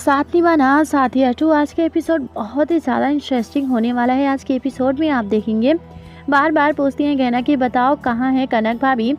साथ निभाना साथिया टू आज का एपिसोड बहुत ही ज़्यादा इंटरेस्टिंग होने वाला है। आज के एपिसोड में आप देखेंगे बार बार पूछती हैं गहना कि बताओ कहाँ है कनक भाभी।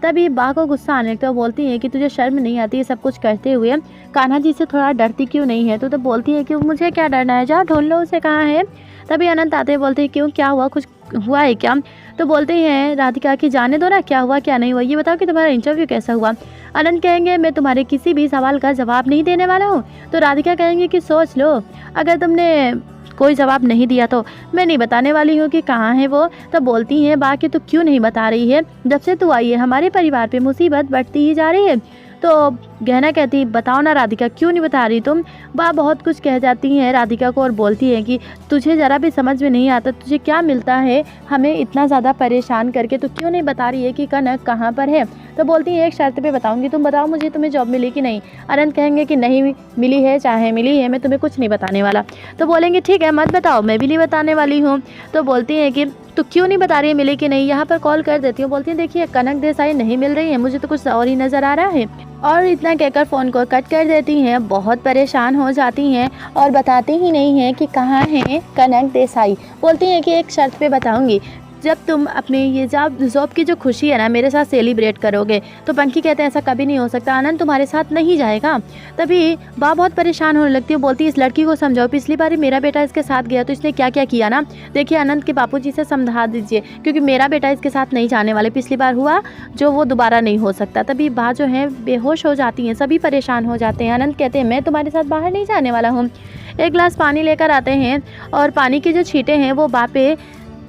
तभी बा को गुस्सा आने लगता है। बोलती है कि तुझे शर्म नहीं आती है सब कुछ करते हुए, कान्हा जी से थोड़ा डरती क्यों नहीं है। तो बोलती है कि मुझे क्या डरना है, जाओ ढूंढ लो उसे कहाँ है। तभी अनंत आते बोलते हैं क्यों, क्या हुआ, कुछ हुआ है क्या। तो बोलते हैं राधिका कि जाने दो ना, क्या हुआ क्या नहीं हुआ, ये बताओ कि तुम्हारा इंटरव्यू कैसा हुआ। अनंत कहेंगे मैं तुम्हारे किसी भी सवाल का जवाब नहीं देने वाला हूँ। तो राधिका कहेंगे कि सोच लो, अगर तुमने कोई जवाब नहीं दिया तो मैं नहीं बताने वाली हूँ कि कहाँ है वो। तो बोलती हैं बाकी तो क्यों नहीं बता रही है, जब से तू आई है हमारे परिवार पे मुसीबत बढ़ती ही जा रही है। तो गहना कहती बताओ ना राधिका, क्यों नहीं बता रही तुम। बा बहुत कुछ कह जाती हैं राधिका को और बोलती है कि तुझे ज़रा भी समझ में नहीं आता, तुझे क्या मिलता है हमें इतना ज़्यादा परेशान करके, तो क्यों नहीं बता रही है कि कनक कहाँ पर है। तो बोलती है एक शर्त पे बताऊंगी, तुम बताओ मुझे तुम्हें जॉब मिली कि नहीं। अनंत कहेंगे कि नहीं मिली है, चाहे मिली है मैं तुम्हें कुछ नहीं बताने वाला। तो बोलेंगे ठीक है मत बताओ, मैं भी नहीं बताने वाली हूँ। तो बोलती है कि तो क्यों नहीं बता रही है मिली कि नहीं, यहाँ पर कॉल कर देती हूँ। बोलती है देखिए कनक देसाई नहीं मिल रही है, मुझे तो कुछ और ही नज़र आ रहा है। और इतना कहकर फ़ोन को कट कर देती हैं। बहुत परेशान हो जाती हैं और बताती ही नहीं हैं कि कहाँ है कनक देसाई। बोलती हैं कि एक शर्त पे बताऊंगी, जब तुम अपने ये जॉब की जो खुशी है ना मेरे साथ सेलिब्रेट करोगे। तो पंखी कहते हैं ऐसा कभी नहीं हो सकता, आनंद तुम्हारे साथ नहीं जाएगा। तभी बा बहुत परेशान होने लगती है। बोलती है इस लड़की को समझाओ, पिछली बार मेरा बेटा इसके साथ गया तो इसने क्या क्या किया ना। देखिए आनंद के बापूजी से समझा दीजिए, क्योंकि मेरा बेटा इसके साथ नहीं जाने वाले, पिछली बार हुआ जो वो दोबारा नहीं हो सकता। तभी बा जो है बेहोश हो जाती हैं, सभी परेशान हो जाते हैं। आनंद कहते हैं मैं तुम्हारे साथ बाहर नहीं जाने वाला हूँ। एक गिलास पानी लेकर आते हैं और पानी के जो छींटे हैं वो बा पे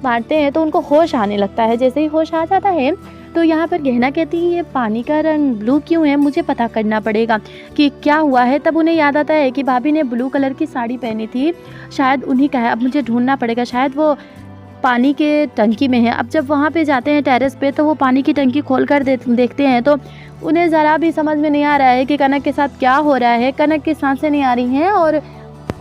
मारते हैं तो उनको होश आने लगता है। जैसे ही होश आ जाता है तो यहाँ पर गहना कहती है ये पानी का रंग ब्लू क्यों है, मुझे पता करना पड़ेगा कि क्या हुआ है। तब उन्हें याद आता है कि भाभी ने ब्लू कलर की साड़ी पहनी थी, शायद उन्हीं का है। अब मुझे ढूंढना पड़ेगा, शायद वो पानी के टंकी में है। अब जब वहाँ पे जाते हैं टेरेस पे तो वो पानी की टंकी खोल कर देखते हैं तो उन्हें ज़रा भी समझ में नहीं आ रहा है कि कनक के साथ क्या हो रहा है। कनक की सांसें नहीं आ रही हैं और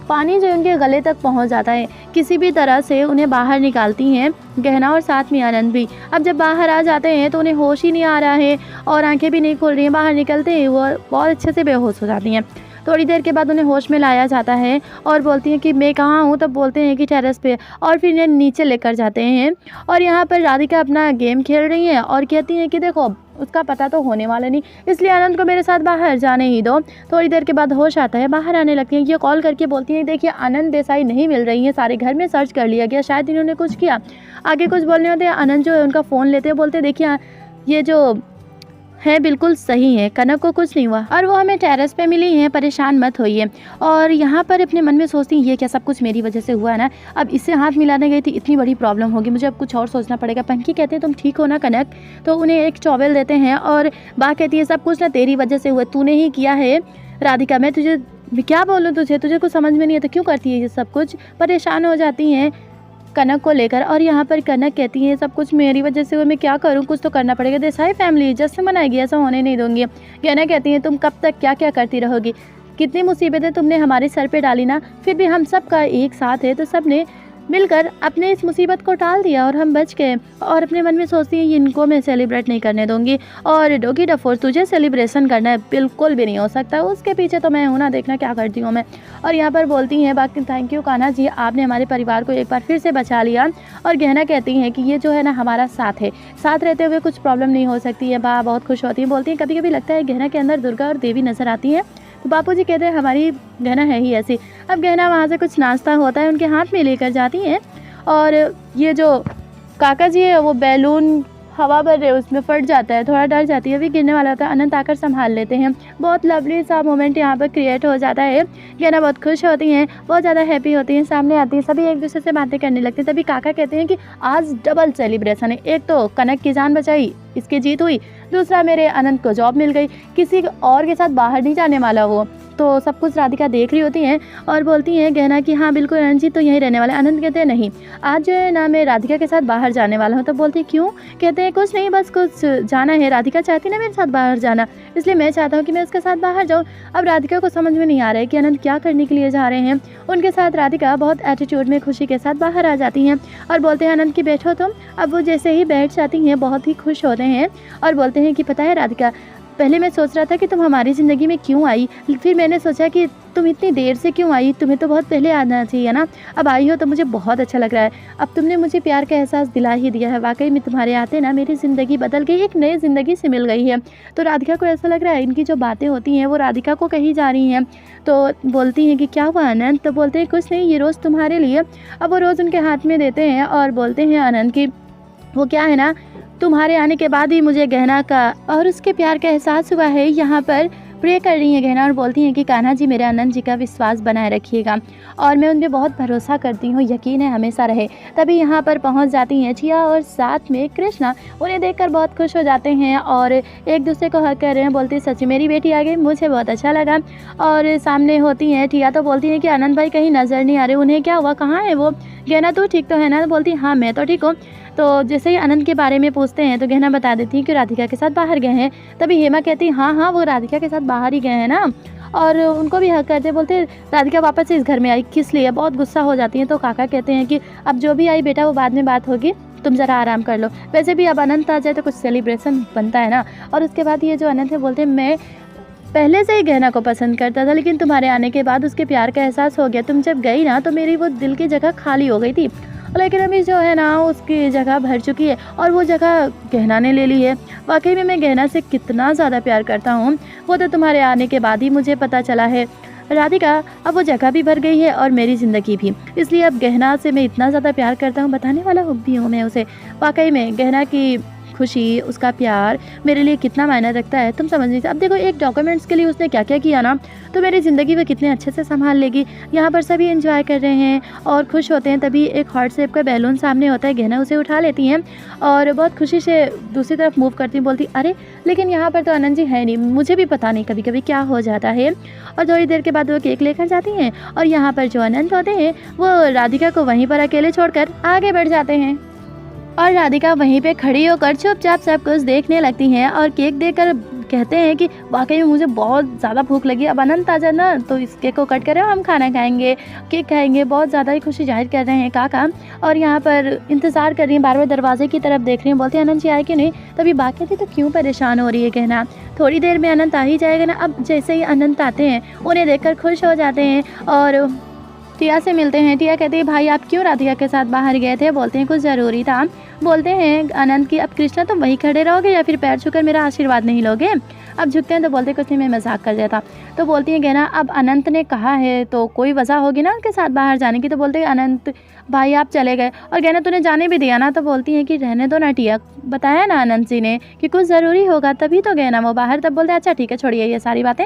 पानी जो उनके गले तक पहुंच जाता है। किसी भी तरह से उन्हें बाहर निकालती हैं गहना और साथ में आनंद भी। अब जब बाहर आ जाते हैं तो उन्हें होश ही नहीं आ रहा है और आंखें भी नहीं खुल रही हैं। बाहर निकलते ही वो बहुत अच्छे से बेहोश हो जाती हैं। थोड़ी देर के बाद उन्हें होश में लाया जाता है और बोलती हैं कि मैं कहाँ हूँ। तब बोलते हैं कि टेरेस पे, और फिर इन्हें नीचे लेकर जाते हैं। और यहाँ पर राधिका अपना गेम खेल रही हैं और कहती हैं कि देखो उसका पता तो होने वाला नहीं, इसलिए आनंद को मेरे साथ बाहर जाने ही दो। थोड़ी देर के बाद होश आता है, बाहर आने लगती हैं। ये कॉल करके बोलती हैं देखिए आनंद देसाई नहीं मिल रही हैं, सारे घर में सर्च कर लिया गया, शायद इन्होंने कुछ किया। आगे कुछ बोलने होते हैं, आनंद जो है उनका फ़ोन लेते हैं, बोलते देखिए ये जो है बिल्कुल सही है, कनक को कुछ नहीं हुआ और वो हमें टेरेस पे मिली है, परेशान मत होइए। और यहाँ पर अपने मन में सोचती हैं ये क्या सब कुछ मेरी वजह से हुआ है ना, अब इससे हाथ मिलाने गई थी इतनी बड़ी प्रॉब्लम होगी, मुझे अब कुछ और सोचना पड़ेगा। पंखी कहते हैं तुम ठीक हो ना कनक। तो उन्हें एक टॉवेल देते हैं और बा कहती है सब कुछ ना तेरी वजह से हुआ, तूने ही किया है। राधिका मैं क्या बोलूँ तुझे कुछ समझ में नहीं है तो क्यों करती है ये सब कुछ। परेशान हो जाती हैं कनक को लेकर। और यहाँ पर कनक कहती है सब कुछ मेरी वजह से हुआ, मैं क्या करूँ, कुछ तो करना पड़ेगा, देसाई फैमिली जैसे मनाएगी ऐसा होने नहीं दूंगी। गहना कहती है तुम कब तक क्या क्या करती रहोगी, कितनी मुसीबतें तुमने हमारे सर पे डाली ना, फिर भी हम सब का एक साथ है तो सब ने मिलकर अपने इस मुसीबत को टाल दिया और हम बच गए। और अपने मन में सोचती हैं इनको मैं सेलिब्रेट नहीं करने दूंगी। और डोगी डफोर तुझे सेलिब्रेशन करना है बिल्कुल भी नहीं हो सकता, उसके पीछे तो मैं हूँ ना, देखना क्या करती हूँ मैं। और यहाँ पर बोलती हैं बाकी थैंक यू कान्हा जी, आपने हमारे परिवार को एक बार फिर से बचा लिया। और गहना कहती हैं कि ये जो है ना हमारा साथ है, साथ रहते हुए कुछ प्रॉब्लम नहीं हो सकती है। बा बहुत खुश होती है, बोलती हैं कभी कभी लगता है गहना के अंदर दुर्गा और देवी नजर आती हैं। तो बापूजी कहते हैं हमारी गहना है ही ऐसी। अब गहना वहाँ से कुछ नाश्ता होता है उनके हाथ में लेकर जाती हैं और ये जो काका जी है वो बैलून हवा भर रहे उसमें फट जाता है, थोड़ा डर जाती है, भी गिरने वाला होता है। अनंत आकर संभाल लेते हैं। बहुत लवली सा मोमेंट यहाँ पर क्रिएट हो जाता है। गहना बहुत खुश होती हैं, बहुत ज़्यादा हैप्पी होती हैं, सामने आती हैं, सभी एक दूसरे से बातें करने लगते हैं। तभी काका कहते हैं कि आज डबल सेलिब्रेशन है, एक तो कनक की जान बचाई इसकी जीत हुई, दूसरा मेरे अनंत को जॉब मिल गई, किसी और के साथ बाहर नहीं जाने वाला वो। तो सब कुछ राधिका देख रही होती हैं और बोलती हैं गहना कि हाँ बिल्कुल अनंत तो यहीं रहने वाला है। अनंत कहते हैं नहीं आज जो है ना मैं राधिका के साथ बाहर जाने वाला हूँ। तो बोलती क्यों, कहते हैं कुछ नहीं बस कुछ जाना है, राधिका चाहती ना मेरे साथ बाहर जाना, इसलिए मैं चाहता हूँ कि मैं उसके साथ बाहर जाऊँ। अब राधिका को समझ में नहीं आ रहा है कि अनंत क्या करने के लिए जा रहे हैं उनके साथ। राधिका बहुत एटीट्यूड में खुशी के साथ बाहर आ जाती हैं और बोलते हैं अनंत की बैठो तुम। अब वो जैसे ही बैठ जाती हैं बहुत ही खुश होते हैं और बोलते हैं कि पता है राधिका पहले मैं सोच रहा था कि तुम हमारी ज़िंदगी में क्यों आई, फिर मैंने सोचा कि तुम इतनी देर से क्यों आई, तुम्हें तो बहुत पहले आना चाहिए ना। अब आई हो तो मुझे बहुत अच्छा लग रहा है। अब तुमने मुझे प्यार का एहसास दिला ही दिया है। वाक़ई में तुम्हारे आते ना मेरी ज़िंदगी बदल गई, एक नई ज़िंदगी से मिल गई है। तो राधिका को ऐसा लग रहा है इनकी जो बातें होती हैं वो राधिका को कही जा रही हैं। तो बोलती हैं कि क्या हुआ आनंद? तो बोलते हैं कुछ नहीं, ये रोज़ तुम्हारे लिए। अब वो रोज़ उनके हाथ में देते हैं और बोलते हैं आनंद की वो क्या है ना, तुम्हारे आने के बाद ही मुझे गहना का और उसके प्यार का एहसास हुआ है। यहाँ पर प्रे कर रही हैं गहना और बोलती हैं कि कान्हा जी मेरे आनंद जी का विश्वास बनाए रखिएगा और मैं उन पे बहुत भरोसा करती हूँ, यकीन है हमेशा रहे। तभी यहाँ पर पहुँच जाती हैं टिया और साथ में कृष्णा। उन्हें देखकर बहुत खुश हो जाते हैं और एक दूसरे को हक कर रहे हैं। बोलती सच्ची मेरी बेटी आ गई, मुझे बहुत अच्छा लगा। और सामने होती हैं टिया तो बोलती हैं कि आनंद भाई कहीं नज़र नहीं आ रहे, उन्हें क्या हुआ, कहाँ है वो? गहना तू ठीक तो है ना? तो बोलती हाँ मैं तो ठीक हूँ। तो जैसे ही आनंद के बारे में पूछते हैं तो गहना बता देती है कि राधिका के साथ बाहर गए हैं। तभी हेमा कहती है हाँ हाँ वो राधिका के साथ बाहर ही गए हैं ना। और उनको भी हक करते बोलते राधिका वापस से इस घर में आई किस लिए, बहुत गुस्सा हो जाती हैं। तो काका कहते हैं कि अब जो भी आई बेटा वो बाद में बात होगी, तुम ज़रा आराम कर लो। वैसे भी अब अनंत आ जाए तो कुछ सेलिब्रेशन बनता है ना। और उसके बाद ये जो अनंत है बोलते हैं मैं पहले से ही गहना को पसंद करता था, लेकिन तुम्हारे आने के बाद उसके प्यार का एहसास हो गया। तुम जब गई ना तो मेरी वो दिल की जगह खाली हो गई थी, लेकिन अभी जो है ना उसकी जगह भर चुकी है और वो जगह गहना ने ले ली है। वाकई में मैं गहना से कितना ज़्यादा प्यार करता हूँ वो तो तुम्हारे आने के बाद ही मुझे पता चला है। राधिका अब वो जगह भी भर गई है और मेरी ज़िंदगी भी, इसलिए अब गहना से मैं इतना ज़्यादा प्यार करता हूँ, बताने वाला भी हूँ मैं उसे। वाकई में गहना की खुशी, उसका प्यार मेरे लिए कितना मायने रखता है तुम समझ नहीं सकते। अब देखो एक डॉक्यूमेंट्स के लिए उसने क्या क्या किया ना, तो मेरी ज़िंदगी में कितने अच्छे से संभाल लेगी। यहाँ पर सभी एंजॉय कर रहे हैं और खुश होते हैं। तभी एक हार्ट शेप का बैलून सामने होता है, गहना उसे उठा लेती हैं और बहुत खुशी से दूसरी तरफ मूव करती हैं। बोलती अरे लेकिन यहाँ पर तो आनंद जी है नहीं, मुझे भी पता नहीं कभी कभी क्या हो जाता है। और थोड़ी देर के बाद वो केक लेकर जाती हैं और यहाँ पर जो अनंत होते हैं वो राधिका को वहीं पर अकेले छोड़कर आगे बढ़ जाते हैं और राधिका वहीं पे खड़ी होकर चुपचाप सब कुछ देखने लगती हैं और केक देखकर कहते हैं कि वाकई में मुझे बहुत ज़्यादा भूख लगी, अब अनंत आ जाना तो इस केक को कट कर हम खाना खाएंगे, केक खाएंगे। बहुत ज़्यादा ही खुशी जाहिर कर रहे हैं काका और यहाँ पर इंतज़ार कर रही हैं, बार बार दरवाजे की तरफ देख रही हैं। बोलते हैं अनंत जी आए कि नहीं? तभी बात कहती तो क्यों परेशान हो रही है कहना, थोड़ी देर में अनंत आ ही जाएगा ना। अब जैसे ही अनंत आते हैं उन्हें देखकर खुश हो जाते हैं और टिया से मिलते हैं। टिया कहती है भाई आप क्यों राधिका के साथ बाहर गए थे? बोलते हैं कुछ ज़रूरी था। बोलते हैं अनंत की अब कृष्णा तुम वहीं खड़े रहोगे या फिर पैर छूकर मेरा आशीर्वाद नहीं लोगे? अब झुकते हैं तो बोलते कुछ नहीं मैं मजाक कर रहा था। तो बोलती हैं गहना अब अनंत ने कहा है तो कोई वजह होगी ना उनके साथ बाहर जाने की। तो बोलते हैं अनंत भाई आप चले गए और गहना तूने जाने भी दिया ना। तो बोलती हैं कि रहने दो ना टिया, बताया ना अनंत जी ने कि कुछ ज़रूरी होगा तभी तो गए ना वो बाहर। तब बोलते अच्छा ठीक है छोड़िए ये सारी बातें।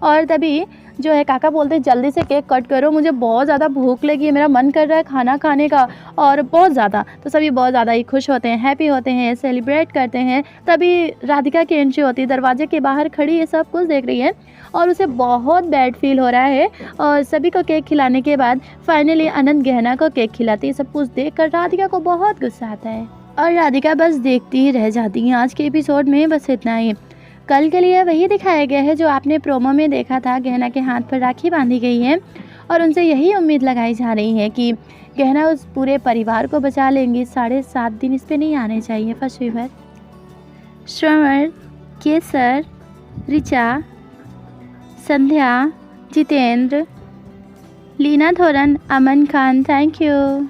और तभी जो है काका बोलते जल्दी से केक कट करो, मुझे बहुत ज़्यादा भूख लगी है, मेरा मन कर रहा है खाना खाने का और बहुत ज़्यादा। तो सभी बहुत ज़्यादा ही खुश होते हैं, हैप्पी होते हैं, सेलिब्रेट करते हैं। तभी राधिका की एंट्री होती है, दरवाजे के बाहर खड़ी ये सब कुछ देख रही है और उसे बहुत बैड फील हो रहा है। और सभी को केक खिलाने के बाद फाइनली अनंत गहना को केक खिलाती है। सब कुछ देख कर राधिका को बहुत गुस्सा आता है और राधिका बस देखती ही रह जाती है। आज के एपिसोड में बस इतना ही। कल के लिए वही दिखाया गया है जो आपने प्रोमो में देखा था। गहना के हाथ पर राखी बांधी गई है और उनसे यही उम्मीद लगाई जा रही है कि गहना उस पूरे परिवार को बचा लेंगी। 7.5 दिन इस पे नहीं आने चाहिए। First fever Shravan, Kesar, Richa, Sandhya, Jitendra, Leena Thoran, Aman Khan. Thank you.